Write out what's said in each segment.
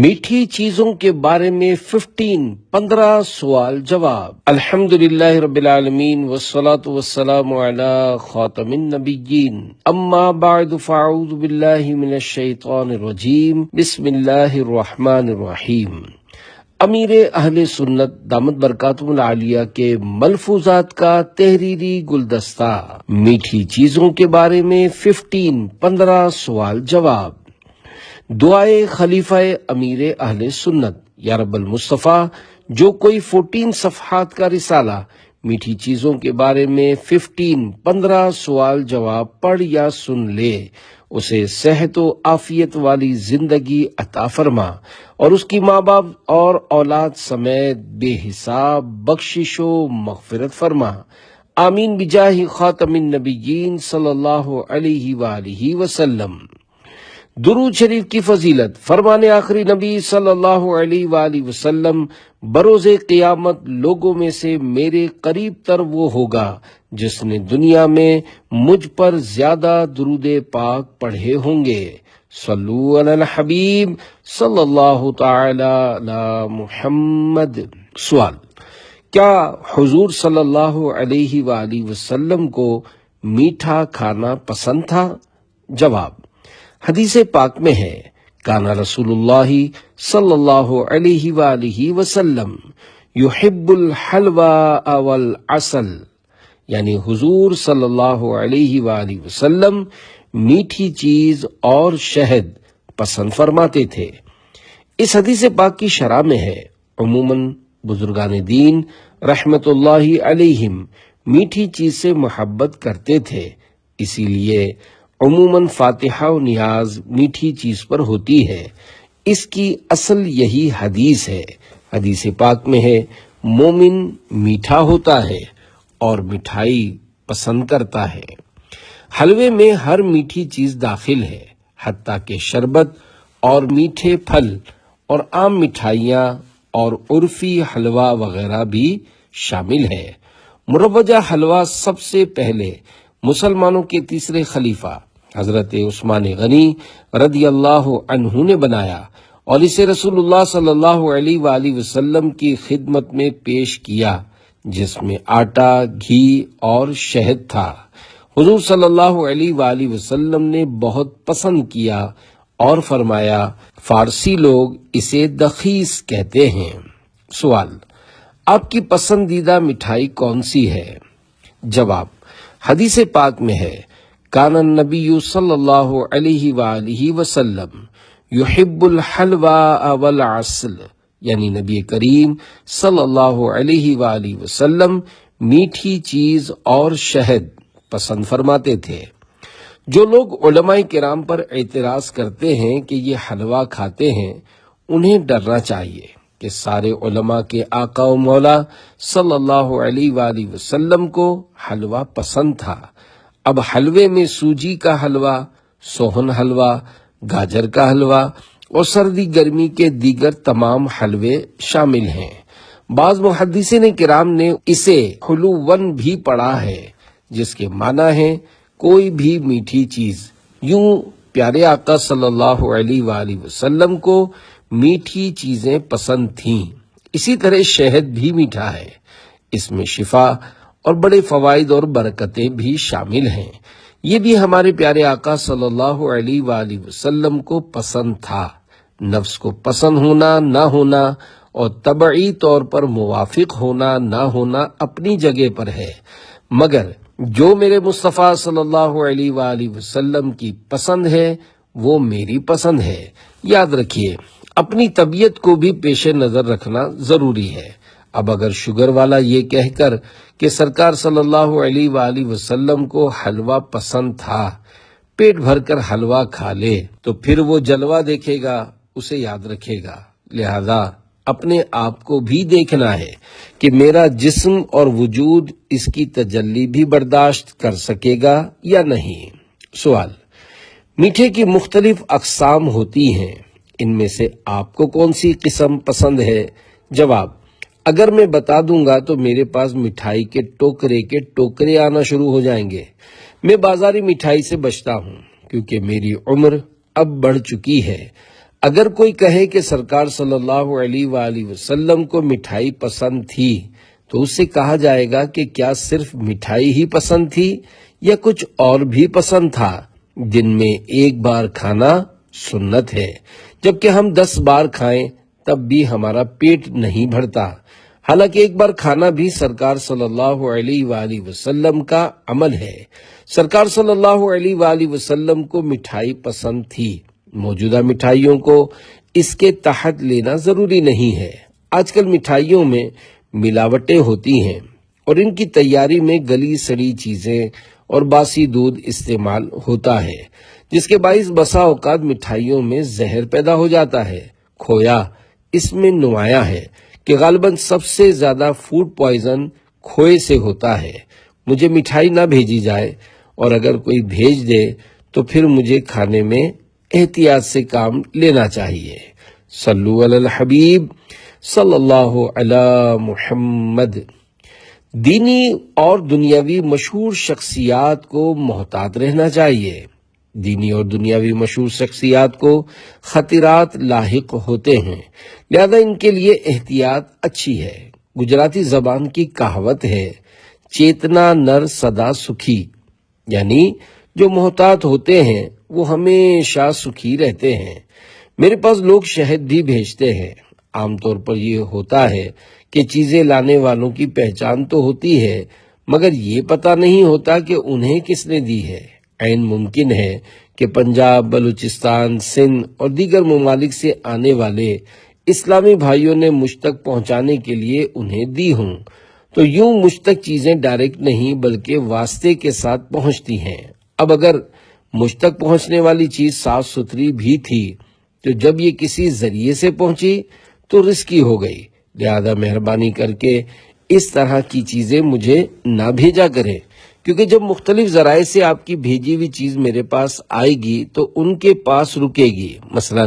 میٹھی چیزوں کے بارے میں 15 سوال جواب۔ الحمدللہ رب العالمین والصلاة والسلام علی خاتم النبیین، اما بعد فاعوذ باللہ من الشیطان الرجیم، بسم اللہ الرحمن الرحیم۔ امیر اہل سنت دامت برکاتہم العالیہ کے ملفوظات کا تحریری گلدستہ، میٹھی چیزوں کے بارے میں 15 سوال جواب۔ دعائے خلیفہ امیر اہل سنت، یا رب المصطفیٰ، جو کوئی 14 صفحات کا رسالہ میٹھی چیزوں کے بارے میں 15 سوال جواب پڑھ یا سن لے، اسے صحت و عافیت والی زندگی عطا فرما اور اس کی ماں باپ اور اولاد سمیت بے حساب بخشش و مغفرت فرما، آمین بجاہ خاتم النبیین صلی اللہ علیہ وآلہ وسلم۔ درود شریف کی فضیلت، فرمان آخری نبی صلی اللہ علیہ وآلہ وسلم، بروز قیامت لوگوں میں سے میرے قریب تر وہ ہوگا جس نے دنیا میں مجھ پر زیادہ درود پاک پڑھے ہوں گے۔ صلو علی الحبیب صلی اللہ تعالی علی محمد۔ سوال: کیا حضور صلی اللہ علیہ وآلہ وسلم کو میٹھا کھانا پسند تھا؟ جواب: حدیث پاک میں ہے، کان رسول اللہ صلی اللہ علیہ وآلہ وسلم یحب الحلوى والعسل، یعنی حضور صلی اللہ علیہ وآلہ وسلم میٹھی چیز اور شہد پسند فرماتے تھے۔ اس حدیث پاک کی شرح میں ہے، عموماً بزرگان دین رحمت اللہ علیہم میٹھی چیز سے محبت کرتے تھے، اسی لیے عموماً فاتحہ و نیاز میٹھی چیز پر ہوتی ہے۔ اس کی اصل یہی حدیث ہے۔ حدیث پاک میں ہے، مومن میٹھا ہوتا ہے اور مٹھائی پسند کرتا ہے۔ حلوے میں ہر میٹھی چیز داخل ہے، حتیٰ کہ شربت اور میٹھے پھل اور عام مٹھائیاں اور عرفی حلوہ وغیرہ بھی شامل ہے۔ مروجہ حلوہ سب سے پہلے مسلمانوں کے تیسرے خلیفہ حضرت عثمان غنی رضی اللہ عنہ نے بنایا اور اسے رسول اللہ صلی اللہ علیہ وآلہ وسلم کی خدمت میں پیش کیا، جس میں آٹا، گھی اور شہد تھا۔ حضور صلی اللہ علیہ وآلہ وسلم نے بہت پسند کیا اور فرمایا، فارسی لوگ اسے دخیس کہتے ہیں۔ سوال: آپ کی پسندیدہ مٹھائی کون سی ہے؟ جواب: حدیث پاک میں ہے، کان النبی صلی اللہ علیہ وآلہ وسلم یحب الحلوى والعسل، یعنی نبی کریم صلی اللہ علیہ وآلہ وسلم میٹھی چیز اور شہد پسند فرماتے تھے۔ جو لوگ علماء کرام پر اعتراض کرتے ہیں کہ یہ حلوہ کھاتے ہیں، انہیں ڈرنا چاہیے کہ سارے علماء کے آقا و مولا صلی اللہ علیہ وآلہ وسلم کو حلوہ پسند تھا۔ اب حلوے میں سوجی کا حلوہ، سوہن حلوہ، گاجر کا حلوہ اور سردی گرمی کے دیگر تمام حلوے شامل ہیں۔ بعض محدثین کرام نے اسے حلوون بھی پڑھا ہے، جس کے معنی ہے کوئی بھی میٹھی چیز۔ یوں پیارے آقا صلی اللہ علیہ وآلہ وسلم کو میٹھی چیزیں پسند تھیں۔ اسی طرح شہد بھی میٹھا ہے، اس میں شفا اور بڑے فوائد اور برکتیں بھی شامل ہیں۔ یہ بھی ہمارے پیارے آقا صلی اللہ علیہ وآلہ وسلم کو پسند تھا۔ نفس کو پسند ہونا نہ ہونا اور طبعی طور پر موافق ہونا نہ ہونا اپنی جگہ پر ہے، مگر جو میرے مصطفیٰ صلی اللہ علیہ وآلہ وسلم کی پسند ہے وہ میری پسند ہے۔ یاد رکھیے، اپنی طبیعت کو بھی پیش نظر رکھنا ضروری ہے۔ اب اگر شوگر والا یہ کہہ کر کہ سرکار صلی اللہ علیہ وآلہ وسلم کو حلوہ پسند تھا، پیٹ بھر کر حلوہ کھا لے تو پھر وہ جلوہ دیکھے گا، اسے یاد رکھے گا۔ لہذا اپنے آپ کو بھی دیکھنا ہے کہ میرا جسم اور وجود اس کی تجلی بھی برداشت کر سکے گا یا نہیں۔ سوال: میٹھے کی مختلف اقسام ہوتی ہیں، ان میں سے آپ کو کون سی قسم پسند ہے؟ جواب: اگر میں بتا دوں گا تو میرے پاس مٹھائی کے ٹوکرے آنا شروع ہو جائیں گے۔ میں بازاری مٹھائی سے بچتا ہوں کیونکہ میری عمر اب بڑھ چکی ہے۔ اگر کوئی کہے کہ سرکار صلی اللہ علیہ وآلہ وسلم کو مٹھائی پسند تھی تو اس سے کہا جائے گا کہ کیا صرف مٹھائی ہی پسند تھی یا کچھ اور بھی پسند تھا؟ دن میں ایک بار کھانا سنت ہے، جبکہ ہم 10 بار کھائیں تب بھی ہمارا پیٹ نہیں بھرتا۔ حالانکہ ایک بار کھانا بھی سرکار صلی اللہ علیہ وآلہ وسلم کا عمل ہے۔ سرکار صلی اللہ علیہ وآلہ وسلم کو مٹھائی پسند تھی۔ موجودہ مٹھائیوں کو اس کے تحت لینا ضروری نہیں ہے۔ آج کل مٹھائیوں میں ملاوٹیں ہوتی ہیں اور ان کی تیاری میں گلی سڑی چیزیں اور باسی دودھ استعمال ہوتا ہے، جس کے باعث بسا اوقات مٹھائیوں میں زہر پیدا ہو جاتا ہے۔ کھویا اس میں نمایاں ہے کہ غالباً سب سے زیادہ فوڈ پوائزن کھوئے سے ہوتا ہے۔ مجھے مٹھائی نہ بھیجی جائے، اور اگر کوئی بھیج دے تو پھر مجھے کھانے میں احتیاط سے کام لینا چاہیے۔ صلو علی الحبیب صلی اللہ علی محمد۔ دینی اور دنیاوی مشہور شخصیات کو محتاط رہنا چاہیے۔ دینی اور دنیاوی مشہور شخصیات کو خطرات لاحق ہوتے ہیں، لہذا ان کے لیے احتیاط اچھی ہے۔ گجراتی زبان کی کہاوت ہے، چیتنا نر سدا سکھی، یعنی جو محتاط ہوتے ہیں وہ ہمیشہ سکھی رہتے ہیں۔ میرے پاس لوگ شہد بھی بھیجتے ہیں۔ عام طور پر یہ ہوتا ہے کہ چیزیں لانے والوں کی پہچان تو ہوتی ہے، مگر یہ پتہ نہیں ہوتا کہ انہیں کس نے دی ہے۔ عین ممکن ہے کہ پنجاب، بلوچستان، سندھ اور دیگر ممالک سے آنے والے اسلامی بھائیوں نے مجھ تک پہنچانے کے لیے انہیں دی ہوں۔ تو یوں مجھ تک چیزیں ڈائریکٹ نہیں بلکہ واسطے کے ساتھ پہنچتی ہیں۔ اب اگر مجھ تک پہنچنے والی چیز صاف ستھری بھی تھی تو جب یہ کسی ذریعے سے پہنچی تو رسکی ہو گئی، لہذا مہربانی کر کے اس طرح کی چیزیں مجھے نہ بھیجا کریں، کیونکہ جب مختلف ذرائع سے آپ کی بھیجی ہوئی چیز میرے پاس آئے گی تو ان کے پاس رکے گی۔ مثلا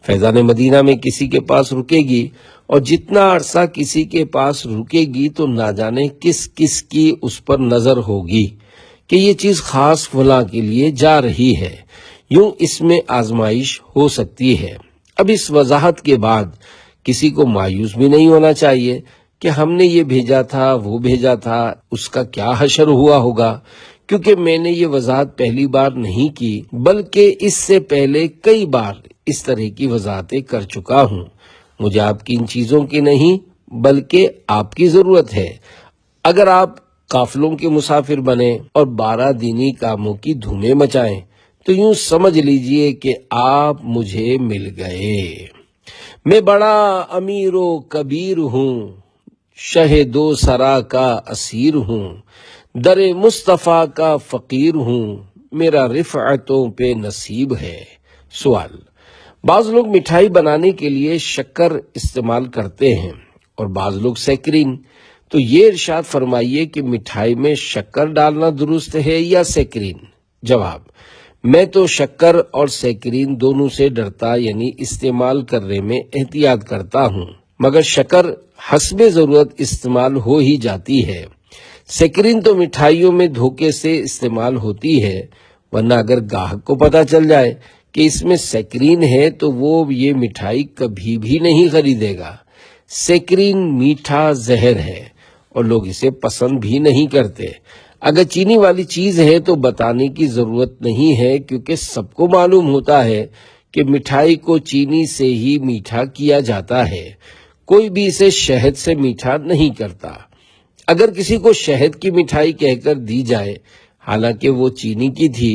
فیضان مدینہ میں کسی کے پاس رکے گی، اور جتنا عرصہ کسی کے پاس رکے گی تو نہ جانے کس کس کی اس پر نظر ہوگی کہ یہ چیز خاص فلاں کے لیے جا رہی ہے۔ یوں اس میں آزمائش ہو سکتی ہے۔ اب اس وضاحت کے بعد کسی کو مایوس بھی نہیں ہونا چاہیے کہ ہم نے یہ بھیجا تھا، وہ بھیجا تھا، اس کا کیا حشر ہوا ہوگا، کیونکہ میں نے یہ وضاحت پہلی بار نہیں کی بلکہ اس سے پہلے کئی بار اس طرح کی وضاحتیں کر چکا ہوں۔ مجھے آپ کی ان چیزوں کی نہیں بلکہ آپ کی ضرورت ہے۔ اگر آپ قافلوں کے مسافر بنیں اور 12 دینی کاموں کی دھومیں مچائیں تو یوں سمجھ لیجئے کہ آپ مجھے مل گئے۔ میں بڑا امیر و کبیر ہوں، شہ دو سرا کا اسیر ہوں، در مصطفیٰ کا فقیر ہوں، میرا رفعتوں پہ نصیب ہے۔ سوال: بعض لوگ مٹھائی بنانے کے لیے شکر استعمال کرتے ہیں اور بعض لوگ سیکرین، تو یہ ارشاد فرمائیے کہ مٹھائی میں شکر ڈالنا درست ہے یا سیکرین؟ جواب: میں تو شکر اور سیکرین دونوں سے ڈرتا، یعنی استعمال کرنے میں احتیاط کرتا ہوں، مگر شکر حسب ضرورت استعمال ہو ہی جاتی ہے۔ سیکرین تو مٹھائیوں میں دھوکے سے استعمال ہوتی ہے، ورنہ اگر گاہک کو پتہ چل جائے کہ اس میں سیکرین ہے تو وہ یہ مٹھائی کبھی بھی نہیں خریدے گا۔ سیکرین میٹھا زہر ہے اور لوگ اسے پسند بھی نہیں کرتے۔ اگر چینی والی چیز ہے تو بتانے کی ضرورت نہیں ہے، کیونکہ سب کو معلوم ہوتا ہے کہ مٹھائی کو چینی سے ہی میٹھا کیا جاتا ہے، کوئی بھی اسے شہد سے میٹھا نہیں کرتا۔ اگر کسی کو شہد کی مٹھائی کہہ کر دی جائے حالانکہ وہ چینی کی تھی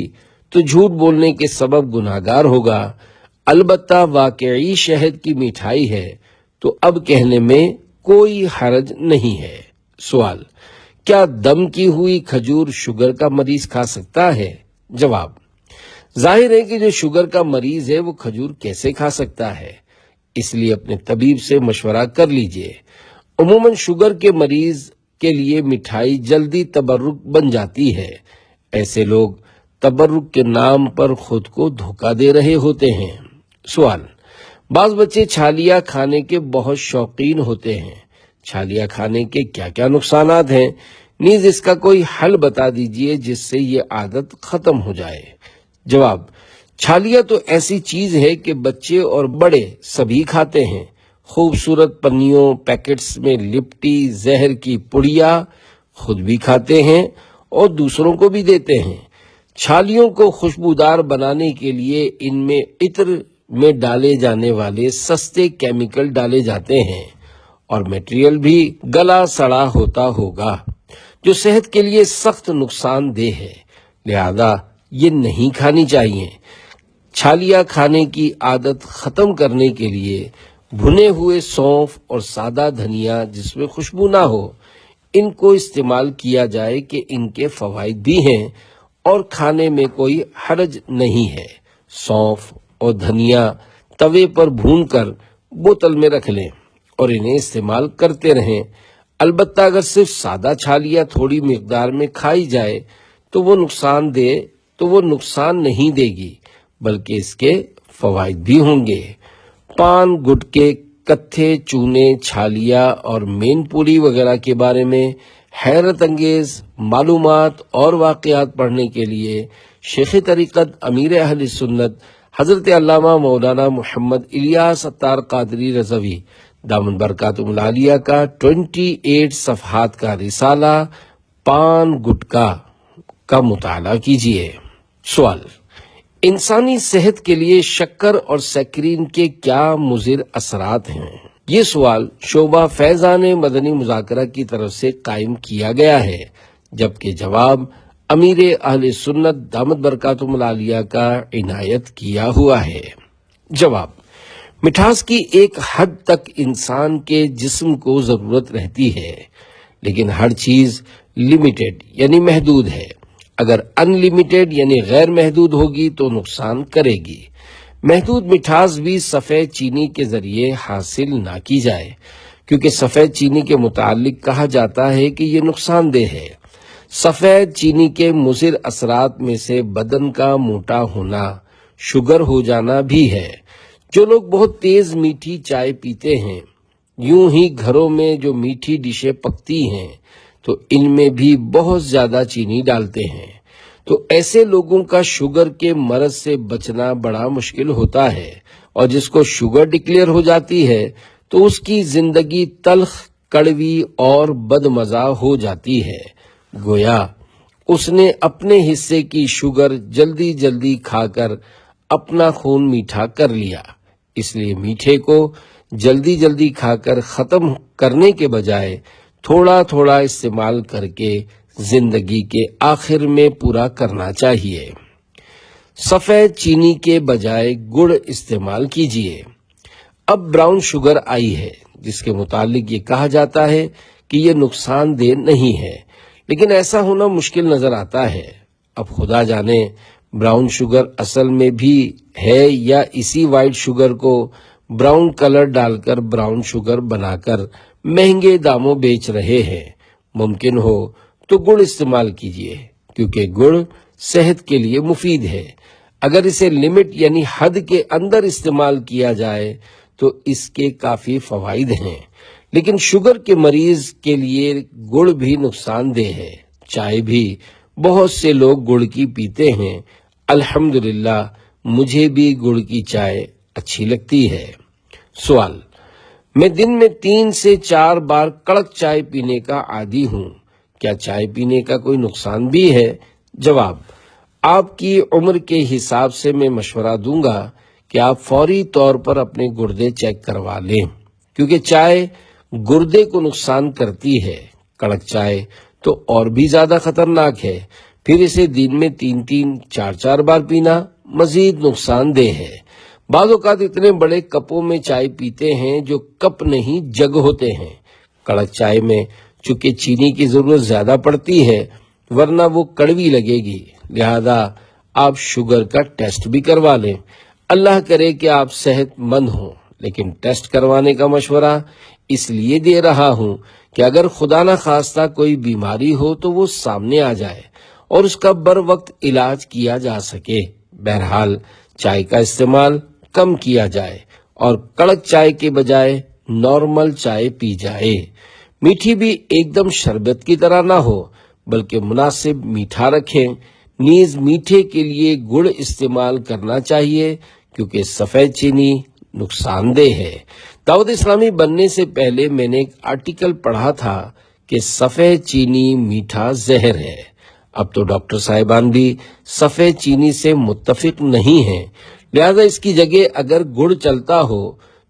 تو جھوٹ بولنے کے سبب گناہگار ہوگا۔ البتہ واقعی شہد کی مٹھائی ہے تو اب کہنے میں کوئی حرج نہیں ہے۔ سوال: کیا دم کی ہوئی کھجور شوگر کا مریض کھا سکتا ہے؟ جواب: ظاہر ہے کہ جو شوگر کا مریض ہے وہ کھجور کیسے کھا سکتا ہے، اس لیے اپنے طبیب سے مشورہ کر لیجئے۔ عموماً شوگر کے مریض کے لیے مٹھائی جلدی تبرک بن جاتی ہے۔ ایسے لوگ تبرک کے نام پر خود کو دھوکہ دے رہے ہوتے ہیں۔ سوال: بعض بچے چھالیاں کھانے کے بہت شوقین ہوتے ہیں، چھالیاں کھانے کے کیا کیا نقصانات ہیں؟ نیز اس کا کوئی حل بتا دیجئے جس سے یہ عادت ختم ہو جائے۔ جواب: چھالیا تو ایسی چیز ہے کہ بچے اور بڑے سبھی کھاتے ہیں۔ خوبصورت پنیوں پیکٹس میں لپٹی زہر کی پڑیا خود بھی کھاتے ہیں اور دوسروں کو بھی دیتے ہیں۔ چھالیوں کو خوشبودار بنانے کے لیے ان میں عطر میں ڈالے جانے والے سستے کیمیکل ڈالے جاتے ہیں اور میٹیریل بھی گلا سڑا ہوتا ہوگا جو صحت کے لیے سخت نقصان دہ ہے، لہذا یہ نہیں کھانی چاہیے۔ چھالیا کھانے کی عادت ختم کرنے کے لیے بھنے ہوئے سونف اور سادہ دھنیا جس میں خوشبو نہ ہو ان کو استعمال کیا جائے کہ ان کے فوائد بھی ہیں اور کھانے میں کوئی حرج نہیں ہے۔ سونف اور دھنیا توے پر بھون کر بوتل میں رکھ لیں اور انہیں استعمال کرتے رہیں۔ البتہ اگر صرف سادہ چھالیا تھوڑی مقدار میں کھائی جائے تو وہ نقصان نہیں دے گی بلکہ اس کے فوائد بھی ہوں گے۔ پان، گٹکے، کتھے، چونے، چھالیا اور مین پوری وغیرہ کے بارے میں حیرت انگیز معلومات اور واقعات پڑھنے کے لیے شیخ طریقت امیر اہل سنت حضرت علامہ مولانا محمد الیاس عطار قادری رضوی دامن برکاتہم العالیہ کا 28 صفحات کا رسالہ پان گٹکا کا مطالعہ کیجیے۔ سوال: انسانی صحت کے لیے شکر اور سیکرین کے کیا مضر اثرات ہیں؟ یہ سوال شعبہ فیضان مدنی مذاکرہ کی طرف سے قائم کیا گیا ہے، جبکہ جواب امیر اہل سنت دامت برکاتہم العالیہ کا عنایت کیا ہوا ہے۔ جواب: مٹھاس کی ایک حد تک انسان کے جسم کو ضرورت رہتی ہے، لیکن ہر چیز لمیٹڈ یعنی محدود ہے۔ اگر ان لمیٹڈ یعنی غیر محدود ہوگی تو نقصان کرے گی۔ محدود مٹھاس بھی سفید چینی کے ذریعے حاصل نہ کی جائے، کیونکہ سفید چینی کے متعلق کہا جاتا ہے کہ یہ نقصان دہ ہے۔ سفید چینی کے مضر اثرات میں سے بدن کا موٹا ہونا، شوگر ہو جانا بھی ہے۔ جو لوگ بہت تیز میٹھی چائے پیتے ہیں، یوں ہی گھروں میں جو میٹھی ڈشیں پکتی ہیں تو ان میں بھی بہت زیادہ چینی ڈالتے ہیں، تو ایسے لوگوں کا شوگر کے مرض سے بچنا بڑا مشکل ہوتا ہے، اور جس کو شوگر ڈکلیئر ہو جاتی ہے تو اس کی زندگی تلخ، کڑوی اور بدمزہ ہو جاتی ہے، گویا اس نے اپنے حصے کی شوگر جلدی جلدی کھا کر اپنا خون میٹھا کر لیا۔ اس لیے میٹھے کو جلدی جلدی کھا کر ختم کرنے کے بجائے تھوڑا تھوڑا استعمال کر کے زندگی کے آخر میں پورا کرنا چاہیے۔ سفید چینی کے بجائے گڑ استعمال کیجیے۔ اب براؤن شوگر آئی ہے، جس کے متعلق یہ کہا جاتا ہے کہ یہ نقصان دہ نہیں ہے، لیکن ایسا ہونا مشکل نظر آتا ہے۔ اب خدا جانے براؤن شوگر اصل میں بھی ہے یا اسی وائٹ شوگر کو براؤن کلر ڈال کر براؤن شوگر بنا کر مہنگے داموں بیچ رہے ہیں۔ ممکن ہو تو گڑ استعمال کیجیے، کیونکہ گڑ صحت کے لیے مفید ہے۔ اگر اسے لمٹ یعنی حد کے اندر استعمال کیا جائے تو اس کے کافی فوائد ہیں، لیکن شوگر کے مریض کے لیے گڑ بھی نقصان دہ ہے۔ چائے بھی بہت سے لوگ گڑ کی پیتے ہیں۔ الحمدللہ مجھے بھی گڑ کی چائے اچھی لگتی ہے۔ سوال: میں دن میں 3 سے 4 بار کڑک چائے پینے کا عادی ہوں، کیا چائے پینے کا کوئی نقصان بھی ہے؟ جواب: آپ کی عمر کے حساب سے میں مشورہ دوں گا کہ آپ فوری طور پر اپنے گردے چیک کروا لیں، کیونکہ چائے گردے کو نقصان کرتی ہے۔ کڑک چائے تو اور بھی زیادہ خطرناک ہے، پھر اسے دن میں 3 4 بار پینا مزید نقصان دہ ہے۔ بعض اوقات اتنے بڑے کپوں میں چائے پیتے ہیں جو کپ نہیں جگ ہوتے ہیں۔ کڑک چائے میں چونکہ چینی کی ضرورت زیادہ پڑتی ہے، ورنہ وہ کڑوی لگے گی، لہذا آپ شوگر کا ٹیسٹ بھی کروا لیں۔ اللہ کرے کہ آپ صحت مند ہوں، لیکن ٹیسٹ کروانے کا مشورہ اس لیے دے رہا ہوں کہ اگر خدا نہ خواستہ کوئی بیماری ہو تو وہ سامنے آ جائے اور اس کا بر وقت علاج کیا جا سکے۔ بہرحال چائے کا استعمال کم کیا جائے اور کڑک چائے کے بجائے نارمل چائے پی جائے۔ میٹھی بھی ایک دم شربت کی طرح نہ ہو، بلکہ مناسب میٹھا رکھیں۔ نیز میٹھے کے لیے گڑ استعمال کرنا چاہیے کیونکہ سفید چینی نقصان دہ ہے۔ دعوت اسلامی بننے سے پہلے میں نے ایک آرٹیکل پڑھا تھا کہ سفید چینی میٹھا زہر ہے۔ اب تو ڈاکٹر صاحبان بھی سفید چینی سے متفق نہیں ہیں، لہذا اس کی جگہ اگر گڑ چلتا ہو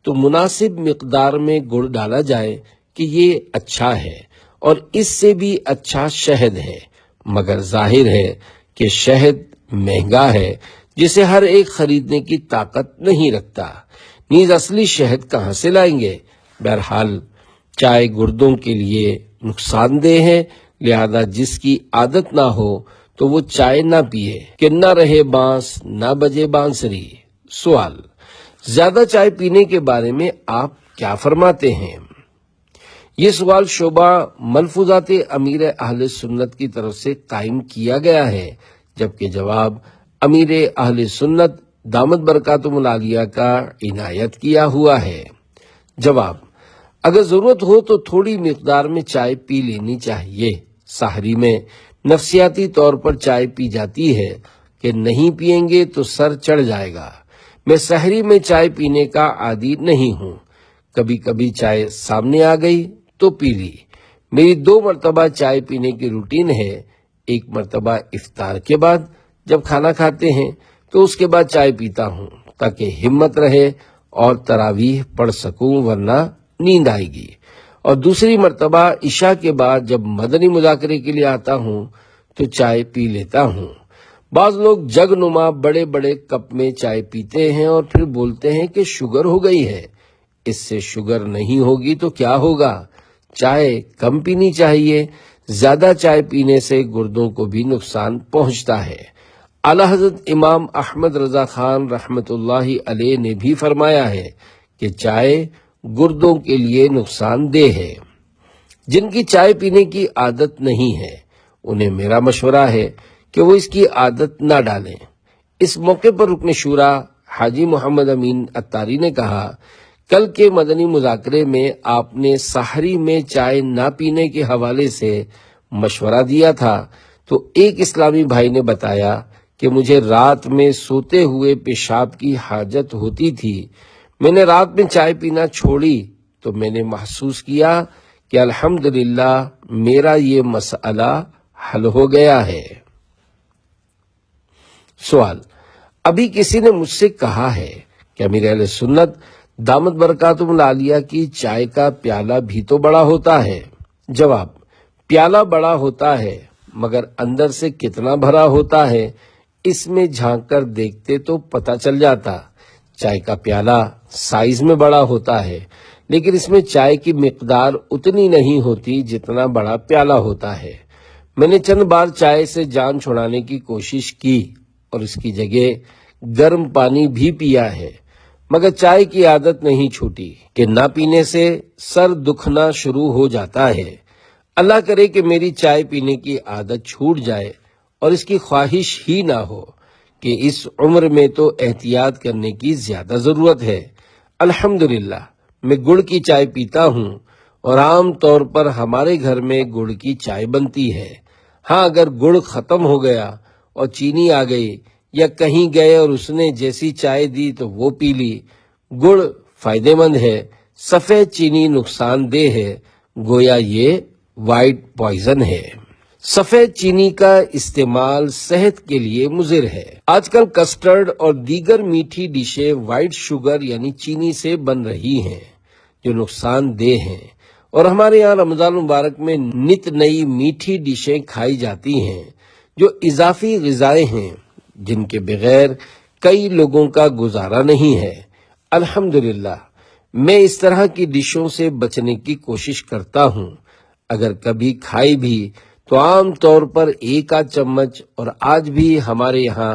تو مناسب مقدار میں گڑ ڈالا جائے کہ یہ اچھا ہے، اور اس سے بھی اچھا شہد ہے، مگر ظاہر ہے کہ شہد مہنگا ہے جسے ہر ایک خریدنے کی طاقت نہیں رکھتا، نیز اصلی شہد کہاں سے لائیں گے؟ بہرحال چائے گردوں کے لیے نقصان دہ ہے، لہذا جس کی عادت نہ ہو تو وہ چائے نہ پیے کہ نہ رہے بانس نہ بجے بانسری۔ سوال: زیادہ چائے پینے کے بارے میں آپ کیا فرماتے ہیں؟ یہ سوال شعبہ ملفوظات امیر اہل سنت کی طرف سے قائم کیا گیا ہے، جبکہ جواب امیر اہل سنت دامت برکاتہم العالیہ کا عنایت کیا ہوا ہے۔ جواب: اگر ضرورت ہو تو تھوڑی مقدار میں چائے پی لینی چاہیے۔ سحری میں نفسیاتی طور پر چائے پی جاتی ہے کہ نہیں پئیں گے تو سر چڑھ جائے گا۔ میں سحری میں چائے پینے کا عادی نہیں ہوں، کبھی کبھی چائے سامنے آ گئی تو پی لی۔ میری 2 مرتبہ چائے پینے کی روٹین ہے، ایک مرتبہ افطار کے بعد جب کھانا کھاتے ہیں تو اس کے بعد چائے پیتا ہوں تاکہ ہمت رہے اور تراویح پڑھ سکوں، ورنہ نیند آئے گی، اور دوسری مرتبہ عشاء کے بعد جب مدنی مذاکرے کے لیے آتا ہوں تو چائے پی لیتا ہوں۔ بعض لوگ جگ نما بڑے بڑے کپ میں چائے پیتے ہیں اور پھر بولتے ہیں کہ شوگر ہو گئی ہے۔ اس سے شوگر نہیں ہوگی تو کیا ہوگا؟ چائے کم پینی چاہیے، زیادہ چائے پینے سے گردوں کو بھی نقصان پہنچتا ہے۔ اعلیٰ حضرت امام احمد رضا خان رحمت اللہ علیہ نے بھی فرمایا ہے کہ چائے گردوں کے لیے نقصان دہ ہے۔ جن کی چائے پینے کی عادت نہیں ہے انہیں میرا مشورہ ہے کہ وہ اس کی عادت نہ ڈالیں۔ اس موقع پر رکن شورا حاجی محمد امین اتاری نے کہا، کل کے مدنی مذاکرے میں آپ نے سحری میں چائے نہ پینے کے حوالے سے مشورہ دیا تھا، تو ایک اسلامی بھائی نے بتایا کہ مجھے رات میں سوتے ہوئے پیشاب کی حاجت ہوتی تھی، میں نے رات میں چائے پینا چھوڑی تو میں نے محسوس کیا کہ الحمدللہ میرا یہ مسئلہ حل ہو گیا ہے۔ سوال: ابھی کسی نے مجھ سے کہا ہے کہ امیر اہل سنت دامت برکاتہم العالیہ کی چائے کا پیالہ بھی تو بڑا ہوتا ہے۔ جواب: پیالہ بڑا ہوتا ہے مگر اندر سے کتنا بھرا ہوتا ہے اس میں جھانک کر دیکھتے تو پتہ چل جاتا۔ چائے کا پیالہ سائز میں بڑا ہوتا ہے لیکن اس میں چائے کی مقدار اتنی نہیں ہوتی جتنا بڑا پیالہ ہوتا ہے۔ میں نے چند بار چائے سے جان چھڑانے کی کوشش کی اور اس کی جگہ گرم پانی بھی پیا ہے، مگر چائے کی عادت نہیں چھوٹی کہ نہ پینے سے سر دکھنا شروع ہو جاتا ہے۔ اللہ کرے کہ میری چائے پینے کی عادت چھوٹ جائے اور اس کی خواہش ہی نہ ہو کہ اس عمر میں تو احتیاط کرنے کی زیادہ ضرورت ہے۔ الحمدللہ میں گڑ کی چائے پیتا ہوں اور عام طور پر ہمارے گھر میں گڑ کی چائے بنتی ہے۔ ہاں اگر گڑ ختم ہو گیا اور چینی آ گئی یا کہیں گئے اور اس نے جیسی چائے دی تو وہ پی لی۔ گڑ فائدہ مند ہے، سفید چینی نقصان دہ ہے، گویا یہ وائٹ پوائزن ہے۔ سفید چینی کا استعمال صحت کے لیے مضر ہے۔ آج کل کسٹرڈ اور دیگر میٹھی ڈشیں وائٹ شوگر یعنی چینی سے بن رہی ہیں جو نقصان دہ ہیں، اور ہمارے یہاں رمضان مبارک میں نت نئی میٹھی ڈشیں کھائی جاتی ہیں جو اضافی غذائیں ہیں جن کے بغیر کئی لوگوں کا گزارا نہیں ہے۔ الحمدللہ میں اس طرح کی ڈشوں سے بچنے کی کوشش کرتا ہوں، اگر کبھی کھائی بھی تو عام طور پر 1 آدھ چمچ، اور آج بھی ہمارے یہاں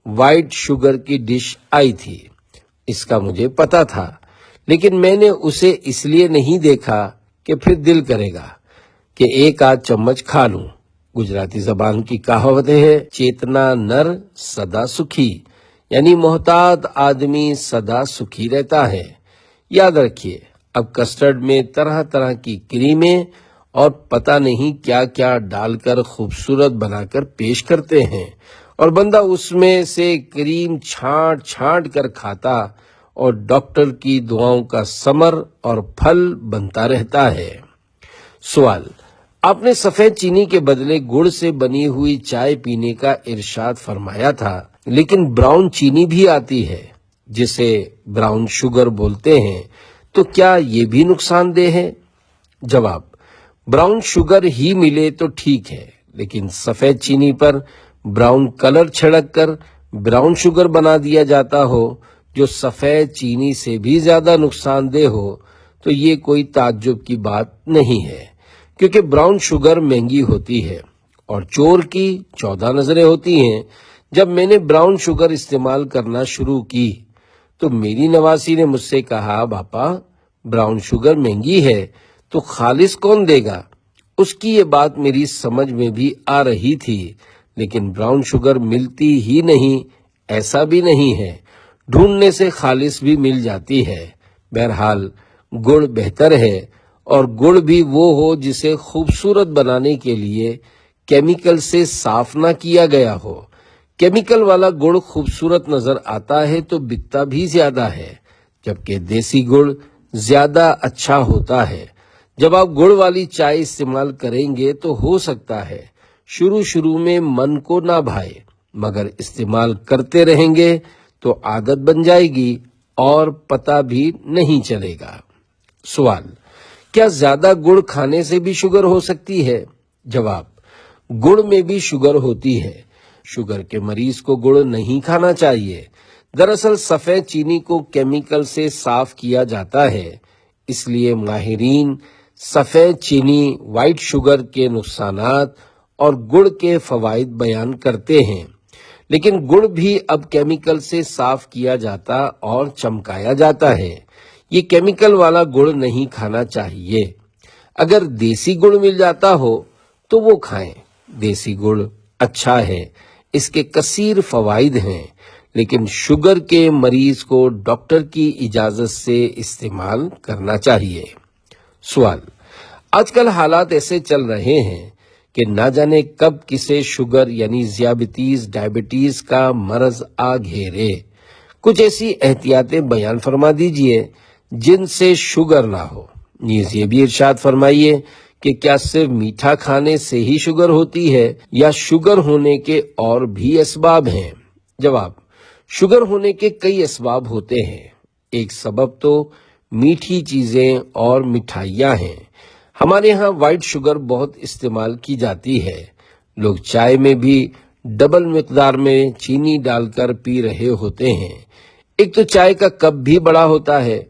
وائٹ شوگر کی ڈش آئی تھی۔ اس کا مجھے پتا تھا لیکن میں نے اسے اس لیے نہیں دیکھا کہ پھر دل کرے گا کہ 1 آدھ چمچ کھا لوں۔ گجراتی زبان کی کہاوت ہے، چیتنا نر سدا سکھی، یعنی محتاط آدمی سدا سکھی رہتا ہے۔ یاد رکھیے، اب کسٹرڈ میں طرح طرح کی کریمیں اور پتہ نہیں کیا کیا ڈال کر خوبصورت بنا کر پیش کرتے ہیں، اور بندہ اس میں سے کریم چھانٹ چھانٹ کر کھاتا اور ڈاکٹر کی دعاؤں کا ثمر اور پھل بنتا رہتا ہے۔ سوال: آپ نے سفید چینی کے بدلے گڑ سے بنی ہوئی چائے پینے کا ارشاد فرمایا تھا، لیکن براؤن چینی بھی آتی ہے جسے براؤن شوگر بولتے ہیں، تو کیا یہ بھی نقصان دہ ہے؟ جواب: براؤن شوگر ہی ملے تو ٹھیک ہے، لیکن سفید چینی پر براؤن کلر چھڑک کر براؤن شوگر بنا دیا جاتا ہو جو سفید چینی سے بھی زیادہ نقصان دہ ہو، تو یہ کوئی تعجب کی بات نہیں ہے، کیونکہ براؤن شوگر مہنگی ہوتی ہے اور چور کی 14 نظریں ہوتی ہیں۔ جب میں نے براؤن شوگر استعمال کرنا شروع کی تو میری نواسی نے مجھ سے کہا، باپا براؤن شوگر مہنگی ہے تو خالص کون دے گا؟ اس کی یہ بات میری سمجھ میں بھی آ رہی تھی، لیکن براؤن شوگر ملتی ہی نہیں ایسا بھی نہیں ہے، ڈھونڈنے سے خالص بھی مل جاتی ہے۔ بہرحال گڑ بہتر ہے، اور گڑ بھی وہ ہو جسے خوبصورت بنانے کے لیے کیمیکل سے صاف نہ کیا گیا ہو۔ کیمیکل والا گڑ خوبصورت نظر آتا ہے تو بکتا بھی زیادہ ہے، جبکہ دیسی گڑ زیادہ اچھا ہوتا ہے۔ جب آپ گڑ والی چائے استعمال کریں گے تو ہو سکتا ہے شروع میں من کو نہ بھائے، مگر استعمال کرتے رہیں گے تو عادت بن جائے گی اور پتہ بھی نہیں چلے گا۔ سوال: کیا زیادہ گڑ کھانے سے بھی شوگر ہو سکتی ہے؟ جواب: گڑ میں بھی شوگر ہوتی ہے۔ شوگر کے مریض کو گڑ نہیں کھانا چاہیے۔ دراصل سفید چینی کو کیمیکل سے صاف کیا جاتا ہے، اس لیے ماہرین سفید چینی، وائٹ شوگر کے نقصانات اور گڑ کے فوائد بیان کرتے ہیں، لیکن گڑ بھی اب کیمیکل سے صاف کیا جاتا اور چمکایا جاتا ہے۔ یہ کیمیکل والا گڑ نہیں کھانا چاہیے۔ اگر دیسی گڑ مل جاتا ہو تو وہ کھائیں، دیسی گڑ اچھا ہے، اس کے کثیر فوائد ہیں، لیکن شوگر کے مریض کو ڈاکٹر کی اجازت سے استعمال کرنا چاہیے۔ سوال: آج کل حالات ایسے چل رہے ہیں کہ نہ جانے کب کسے شوگر یعنی ڈائبٹیز کا مرض آ گھیرے۔ کچھ ایسی احتیاطیں بیان فرما دیجئے جن سے شوگر نہ ہو۔ نیز یہ بھی ارشاد فرمائیے کہ کیا صرف میٹھا کھانے سے ہی شوگر ہوتی ہے یا شوگر ہونے کے اور بھی اسباب ہیں؟ جواب: شوگر ہونے کے کئی اسباب ہوتے ہیں۔ ایک سبب تو میٹھی چیزیں اور مٹھائیاں ہیں۔ ہمارے ہاں وائٹ شوگر بہت استعمال کی جاتی ہے، لوگ چائے میں بھی ڈبل مقدار میں چینی ڈال کر پی رہے ہوتے ہیں۔ ایک تو چائے کا کپ بھی بڑا ہوتا ہے،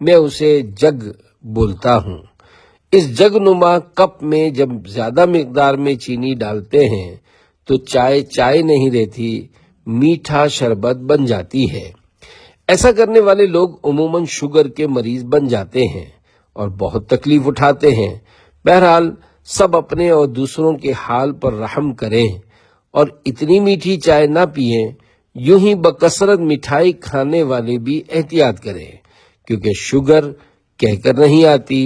میں اسے جگ بولتا ہوں۔ اس جگ نما کپ میں جب زیادہ مقدار میں چینی ڈالتے ہیں تو چائے نہیں رہتی، میٹھا شربت بن جاتی ہے۔ ایسا کرنے والے لوگ عموماً شوگر کے مریض بن جاتے ہیں اور بہت تکلیف اٹھاتے ہیں۔ بہرحال سب اپنے اور دوسروں کے حال پر رحم کریں اور اتنی میٹھی چائے نہ پئیں۔ یوں ہی بکثرت مٹھائی کھانے والے بھی احتیاط کریں، کیونکہ شوگر کہہ کر نہیں آتی،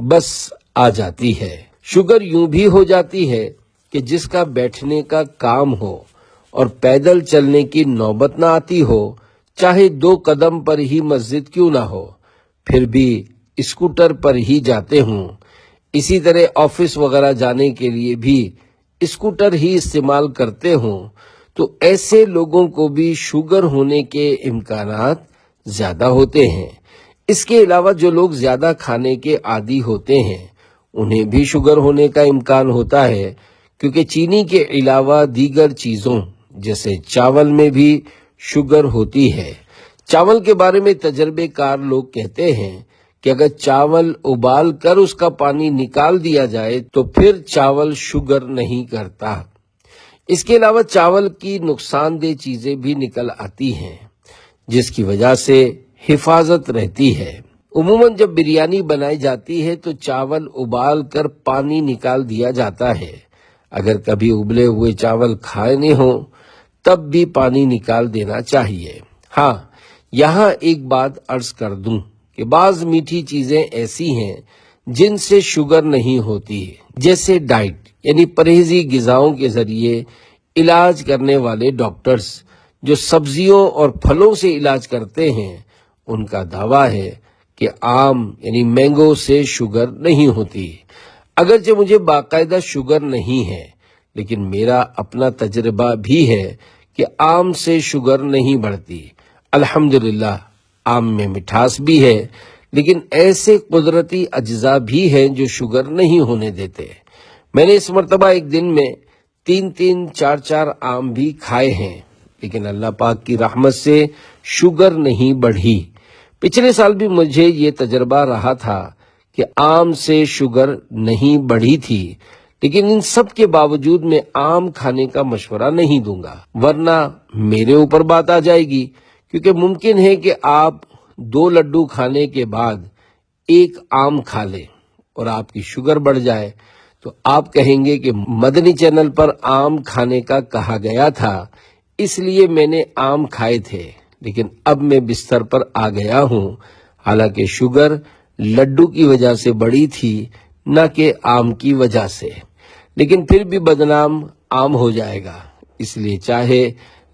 بس آ جاتی ہے۔ شوگر یوں بھی ہو جاتی ہے کہ جس کا بیٹھنے کا کام ہو اور پیدل چلنے کی نوبت نہ آتی ہو، چاہے 2 قدم پر ہی مسجد کیوں نہ ہو، پھر بھی اسکوٹر پر ہی جاتے ہوں۔ اسی طرح آفس وغیرہ جانے کے لیے بھی اسکوٹر ہی استعمال کرتے ہوں، تو ایسے لوگوں کو بھی شوگر ہونے کے امکانات زیادہ ہوتے ہیں۔ اس کے علاوہ جو لوگ زیادہ کھانے کے عادی ہوتے ہیں انہیں بھی شوگر ہونے کا امکان ہوتا ہے، کیونکہ چینی کے علاوہ دیگر چیزوں جیسے چاول میں بھی شوگر ہوتی ہے۔ چاول کے بارے میں تجربے کار لوگ کہتے ہیں کہ اگر چاول ابال کر اس کا پانی نکال دیا جائے تو پھر چاول شوگر نہیں کرتا۔ اس کے علاوہ چاول کی نقصان دہ چیزیں بھی نکل آتی ہیں، جس کی وجہ سے حفاظت رہتی ہے۔ عموماً جب بریانی بنائی جاتی ہے تو چاول ابال کر پانی نکال دیا جاتا ہے۔ اگر کبھی ابلے ہوئے چاول کھانے ہوں تب بھی پانی نکال دینا چاہیے۔ ہاں، یہاں ایک بات عرض کر دوں کہ بعض میٹھی چیزیں ایسی ہیں جن سے شوگر نہیں ہوتی، جیسے ڈائٹ یعنی پرہیزی غذاؤں کے ذریعے علاج کرنے والے ڈاکٹرز جو سبزیوں اور پھلوں سے علاج کرتے ہیں، ان کا دعویٰ ہے کہ آم یعنی مینگو سے شوگر نہیں ہوتی۔ اگرچہ مجھے باقاعدہ شوگر نہیں ہے، لیکن میرا اپنا تجربہ بھی ہے کہ آم سے شوگر نہیں بڑھتی۔ الحمدللہ آم میں مٹھاس بھی ہے، لیکن ایسے قدرتی اجزاء بھی ہیں جو شوگر نہیں ہونے دیتے۔ میں نے اس مرتبہ ایک دن میں 3-4 آم بھی کھائے ہیں، لیکن اللہ پاک کی رحمت سے شوگر نہیں بڑھی۔ پچھلے سال بھی مجھے یہ تجربہ رہا تھا کہ آم سے شوگر نہیں بڑھی تھی، لیکن ان سب کے باوجود میں آم کھانے کا مشورہ نہیں دوں گا، ورنہ میرے اوپر بات آ جائے گی، کیونکہ ممکن ہے کہ آپ 2 لڈو کھانے کے بعد 1 آم کھا لیں اور آپ کی شوگر بڑھ جائے، تو آپ کہیں گے کہ مدنی چینل پر آم کھانے کا کہا گیا تھا، اس لیے میں نے آم کھائے تھے، لیکن اب میں بستر پر آ گیا ہوں، حالانکہ شوگر لڈو کی وجہ سے بڑھی تھی، نہ کہ آم کی وجہ سے، لیکن پھر بھی بدنام آم ہو جائے گا۔ اس لیے چاہے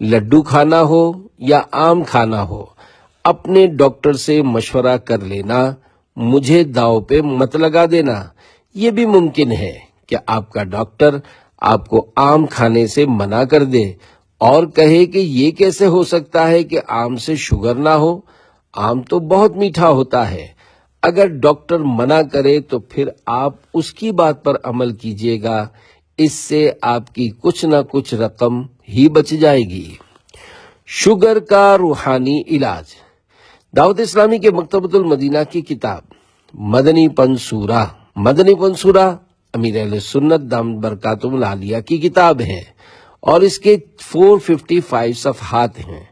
لڈو کھانا ہو یا آم کھانا ہو، اپنے ڈاکٹر سے مشورہ کر لینا، مجھے داؤ پہ مت لگا دینا۔ یہ بھی ممکن ہے کہ آپ کا ڈاکٹر آپ کو آم کھانے سے منع کر دے اور کہے کہ یہ کیسے ہو سکتا ہے کہ آم سے شوگر نہ ہو، آم تو بہت میٹھا ہوتا ہے۔ اگر ڈاکٹر منع کرے تو پھر آپ اس کی بات پر عمل کیجیے گا، اس سے آپ کی کچھ نہ کچھ رقم ہی بچ جائے گی۔ شوگر کا روحانی علاج۔ دعوت اسلامی کے مکتبۃ المدینہ کی کتاب مدنی پنصورہ، مدنی پنصورہ امیر اہل سنت دامت برکاتہم العالیہ کی کتاب ہے اور اس کے 455 صفحات ہیں۔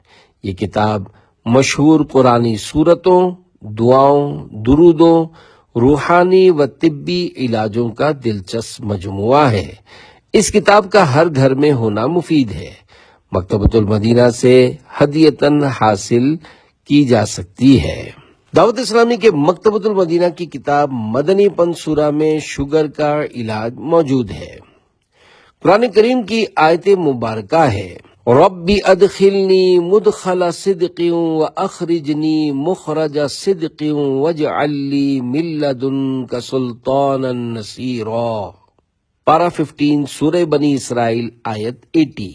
یہ کتاب مشہور قرآنی سورتوں، دعاؤں، درودوں، روحانی و طبی علاجوں کا دلچسپ مجموعہ ہے۔ اس کتاب کا ہر گھر میں ہونا مفید ہے۔ مکتبۃ المدینہ سے ہدیتاً حاصل کی جا سکتی ہے۔ دعوت اسلامی کے مکتبۃ المدینہ کی کتاب مدنی پنصورہ میں شوگر کا علاج موجود ہے۔ قرآن کریم کی آیت مبارکہ ہے، ربی ادخلنی مدخل صدق واخرجنی مخرج صدق واجعل لی من لدنک سلطانا نصیرا۔ پارہ 15 سورہ بنی اسرائیل آیت 80۔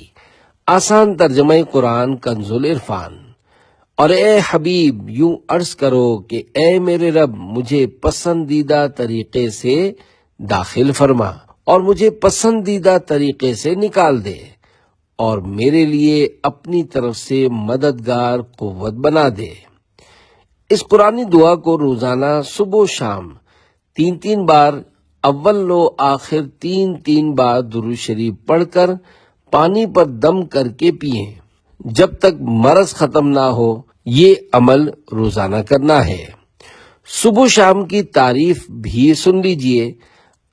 آسان ترجمہ قرآن کنز العرفان۔ اور اے حبیب یوں عرض کرو کہ اے میرے رب مجھے پسندیدہ طریقے سے داخل فرما اور مجھے پسندیدہ طریقے سے نکال دے، اور میرے لیے اپنی طرف سے مددگار قوت بنا دے۔ اس قرآنی دعا کو روزانہ صبح و شام 3 بار، اول و آخر 3 بار درود شریف پڑھ کر پانی پر دم کر کے پئیں جب تک مرض ختم نہ ہو۔ یہ عمل روزانہ کرنا ہے۔ صبح شام کی تعریف بھی سن لیجئے۔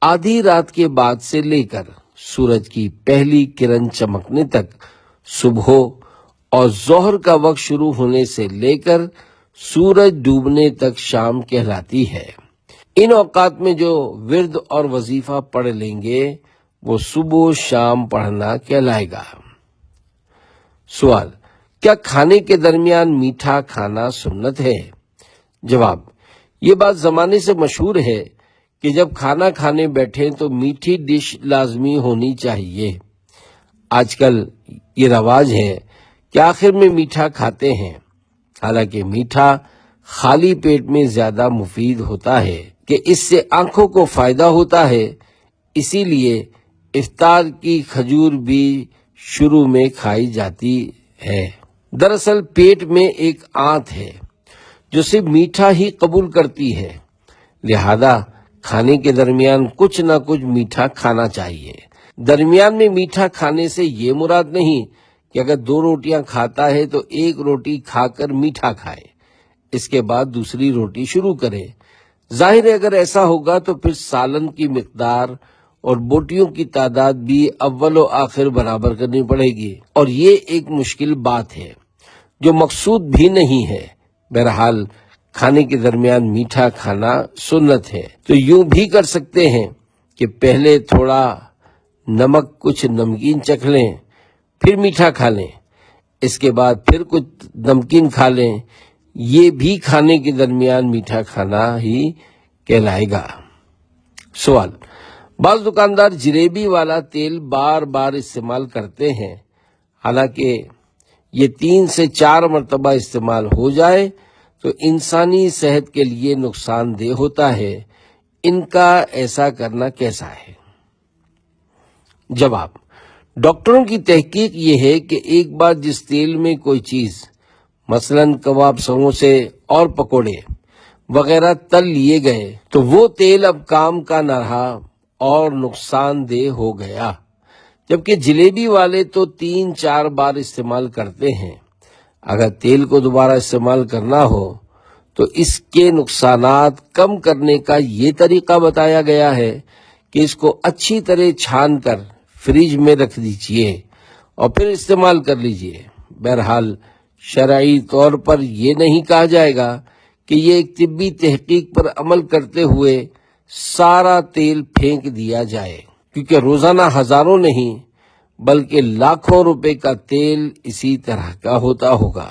آدھی رات کے بعد سے لے کر سورج کی پہلی کرن چمکنے تک، صبح اور ظہر کا وقت شروع ہونے سے لے کر سورج ڈوبنے تک شام کہلاتی ہے۔ ان اوقات میں جو ورد اور وظیفہ پڑھ لیں گے وہ صبح شام پڑھنا کہلائے گا۔ سوال: کیا کھانے کے درمیان میٹھا کھانا سنت ہے؟ جواب: یہ بات زمانے سے مشہور ہے کہ جب کھانا کھانے بیٹھیں تو میٹھی ڈش لازمی ہونی چاہیے۔ آج کل یہ رواج ہے کہ آخر میں میٹھا کھاتے ہیں، حالانکہ میٹھا خالی پیٹ میں زیادہ مفید ہوتا ہے کہ اس سے آنکھوں کو فائدہ ہوتا ہے، اسی لیے افطار کی کھجور بھی شروع میں کھائی جاتی ہے۔ دراصل پیٹ میں ایک آنت ہے جو صرف میٹھا ہی قبول کرتی ہے، لہذا کھانے کے درمیان کچھ نہ کچھ میٹھا کھانا چاہیے۔ درمیان میں میٹھا کھانے سے یہ مراد نہیں کہ اگر 2 روٹیاں کھاتا ہے تو 1 روٹی کھا کر میٹھا کھائے، اس کے بعد دوسری روٹی شروع کرے۔ ظاہر ہے اگر ایسا ہوگا تو پھر سالن کی مقدار اور بوٹیوں کی تعداد بھی اول و آخر برابر کرنی پڑے گی، اور یہ ایک مشکل بات ہے جو مقصود بھی نہیں ہے۔ بہرحال کھانے کے درمیان میٹھا کھانا سنت ہے۔ تو یوں بھی کر سکتے ہیں کہ پہلے تھوڑا نمک کچھ نمکین چکھ لیں، پھر میٹھا کھا لیں، اس کے بعد پھر کچھ نمکین کھا لیں۔ یہ بھی کھانے کے درمیان میٹھا کھانا ہی کہلائے گا۔ سوال: بعض دکاندار جلیبی والا تیل بار بار استعمال کرتے ہیں، حالانکہ یہ 3 سے 4 مرتبہ استعمال ہو جائے تو انسانی صحت کے لیے نقصان دہ ہوتا ہے، ان کا ایسا کرنا کیسا ہے؟ جواب: ڈاکٹروں کی تحقیق یہ ہے کہ ایک بار جس تیل میں کوئی چیز مثلاً کباب، سموسے اور پکوڑے وغیرہ تل لیے گئے تو وہ تیل اب کام کا نہ رہا اور نقصان دہ ہو گیا، جبکہ جلیبی والے تو 3-4 بار استعمال کرتے ہیں۔ اگر تیل کو دوبارہ استعمال کرنا ہو تو اس کے نقصانات کم کرنے کا یہ طریقہ بتایا گیا ہے کہ اس کو اچھی طرح چھان کر فریج میں رکھ دیجئے اور پھر استعمال کر لیجئے۔ بہرحال شرعی طور پر یہ نہیں کہا جائے گا کہ یہ ایک طبی تحقیق پر عمل کرتے ہوئے سارا تیل پھینک دیا جائے، کیونکہ روزانہ ہزاروں نہیں بلکہ لاکھوں روپے کا تیل اسی طرح کا ہوتا ہوگا۔